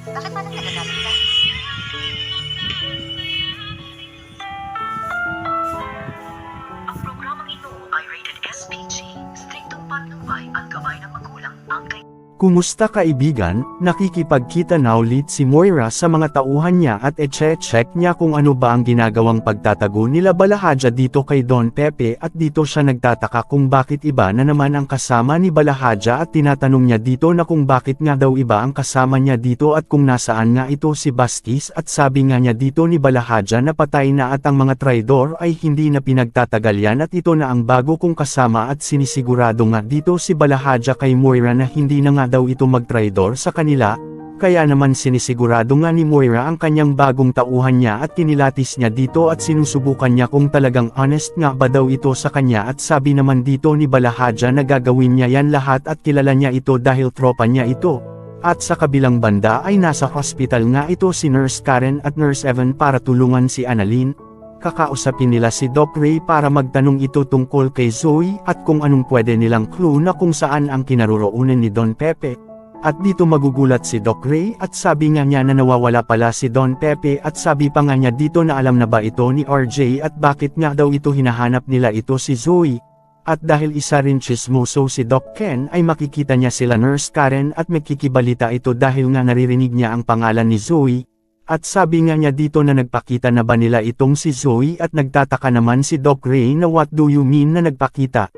Bakit parang nagagalit ka? Ang programang ito ay rated SPG. Striktong patnubay at gabay ng magulang ang Kumusta kaibigan? Nakikipagkita na ulit si Moira sa mga tauhan niya at eche-check niya kung ano ba ang ginagawang pagtatago nila Balahaja dito kay Don Pepe at dito siya nagtataka kung bakit iba na naman ang kasama ni Balahaja at tinatanong niya dito na kung bakit nga daw iba ang kasama niya dito at kung nasaan nga ito si Bastis at sabi nga niya dito ni Balahaja na patay na at ang mga traidor ay hindi na pinagtatagal yan at ito na ang bago kong kasama at sinisigurado nga dito si Balahaja kay Moira na hindi na nga daw ito magtraidor sa kanila, kaya naman sinisigurado nga ni Moira ang kanyang bagong tauhan niya at kinilatis niya dito at sinusubukan niya kung talagang honest nga ba daw ito sa kanya at sabi naman dito ni Balahaja na gagawin niya yan lahat at kilala niya ito dahil tropa niya ito. At sa kabilang banda ay nasa hospital nga ito si Nurse Karen at Nurse Evan para tulungan si Annalyn. Kakausapin nila si Doc Ray para magtanong ito tungkol kay Zoe at kung anong pwede nilang clue na kung saan ang kinaroroonan ni Don Pepe. At dito magugulat si Doc Ray at sabi nga niya na nawawala pala si Don Pepe at sabi pa nga niya dito na alam na ba ito ni RJ at bakit nga daw ito hinahanap nila ito si Zoe. At dahil isa rin chismoso si Doc Ken ay makikita niya sila Nurse Karen at makikibalita ito dahil nga naririnig niya ang pangalan ni Zoe. At sabi nga niya dito na nagpakita na ba nila itong si Zoe at nagtataka naman si Doc Ray na what do you mean na nagpakita.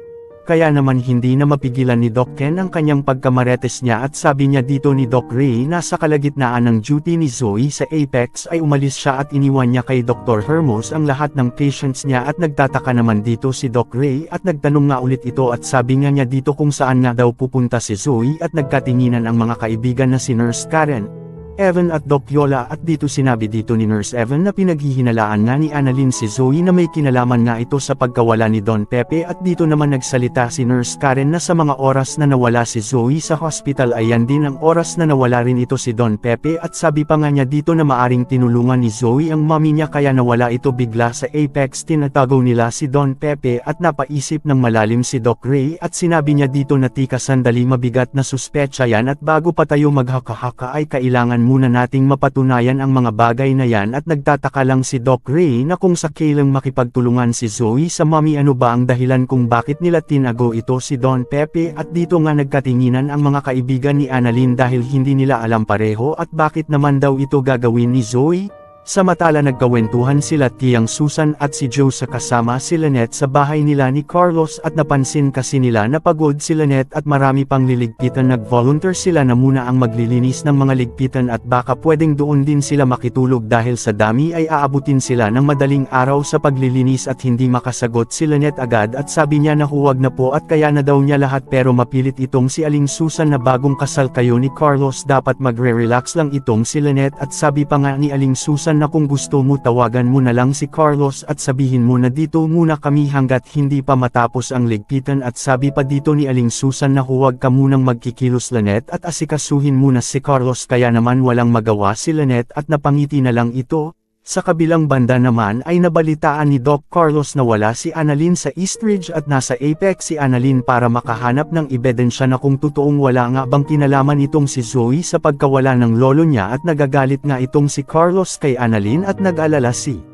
Kaya naman hindi na mapigilan ni Doc Ken ang kanyang pagkamaretes niya at sabi niya dito ni Doc Ray na sa kalagitnaan ng duty ni Zoe sa Apex ay umalis siya at iniwan niya kay Dr. Hermos ang lahat ng patients niya at nagtataka naman dito si Doc Ray at nagtanong nga ulit ito at sabi nga niya dito kung saan nga daw pupunta si Zoe at nagkatinginan ang mga kaibigan na si Nurse Karen, Evan at Doc Yola at dito sinabi dito ni Nurse Evan na pinaghihinalaan nga ni Annalyn si Zoe na may kinalaman nga ito sa pagkawala ni Don Pepe at dito naman nagsalita si Nurse Karen na sa mga oras na nawala si Zoe sa hospital ay yan din ang oras na nawala rin ito si Don Pepe at sabi pa nga niya dito na maaring tinulungan ni Zoe ang mommy niya kaya nawala ito bigla sa Apex. Tinatago nila si Don Pepe at napaisip ng malalim si Doc Ray at sinabi niya dito na tika sandali mabigat na suspetsa yan at bago pa tayo maghaka-haka ay kailangan muna nating mapatunayan ang mga bagay na yan at nagtataka lang si Doc Ray na kung sakailang makipagtulungan si Zoe sa mommy ano ba ang dahilan kung bakit nila tinago ito si Don Pepe at dito nga nagkatinginan ang mga kaibigan ni Annalyn dahil hindi nila alam pareho at bakit naman daw ito gagawin ni Zoe. Samantala nagkawentuhan sila Tiyang Susan at si Joe sa kasama si Lynette sa bahay nila ni Carlos at napansin kasi nila na pagod si Lynette at marami pang liligpitan nag-volunteer sila na muna ang maglilinis ng mga ligpitan at baka pwedeng doon din sila makitulog dahil sa dami ay aabutin sila ng madaling araw sa paglilinis at hindi makasagot si Lynette agad at sabi niya na huwag na po at kaya na daw niya lahat pero mapilit itong si Aling Susan na bagong kasal kayo ni Carlos dapat magre-relax lang itong si Lynette at sabi pa nga ni Aling Susan na kung gusto mo tawagan mo na lang si Carlos at sabihin mo na dito muna kami hanggat hindi pa matapos ang ligpitan at sabi pa dito ni Aling Susan na huwag ka munang magkikilos Lynette at asikasuhin muna si Carlos kaya naman walang magawa si Lynette at napangiti na lang ito. Sa kabilang banda naman ay nabalitaan ni Doc Carlos na wala si Annalyn sa Eastridge at nasa Apex si Annalyn para makahanap ng ebidensya na kung totoong wala nga bang kinalaman itong si Zoe sa pagkawala ng lolo niya at nagagalit nga itong si Carlos kay Annalyn at nag-alala si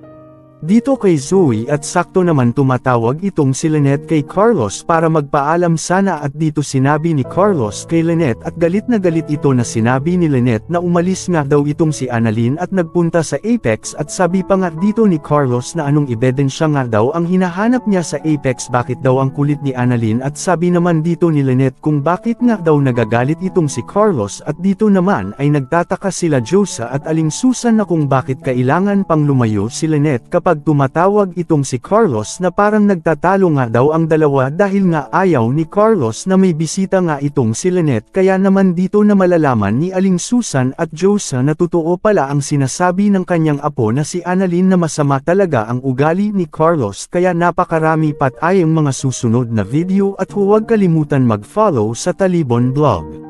dito kay Zoe at sakto naman tumatawag itong si Lynette kay Carlos para magpaalam sana at dito sinabi ni Carlos kay Lynette at galit na galit ito na sinabi ni Lynette na umalis nga daw itong si Annalyn at nagpunta sa Apex at sabi pa nga dito ni Carlos na anong ebidensya nga daw ang hinahanap niya sa Apex bakit daw ang kulit ni Annalyn at sabi naman dito ni Lynette kung bakit nga daw nagagalit itong si Carlos at dito naman ay nagtataka sila Josa at Aling Susan na kung bakit kailangan pang lumayo si Lynette kapag tumatawag itong si Carlos na parang nagtatalo nga daw ang dalawa dahil nga ayaw ni Carlos na may bisita nga itong si Lynette kaya naman dito na malalaman ni Aling Susan at Josa na totoo pala ang sinasabi ng kanyang apo na si Annalyn na masama talaga ang ugali ni Carlos kaya napakarami pat ay ang mga susunod na video at huwag kalimutan mag-follow sa Talibon Blog.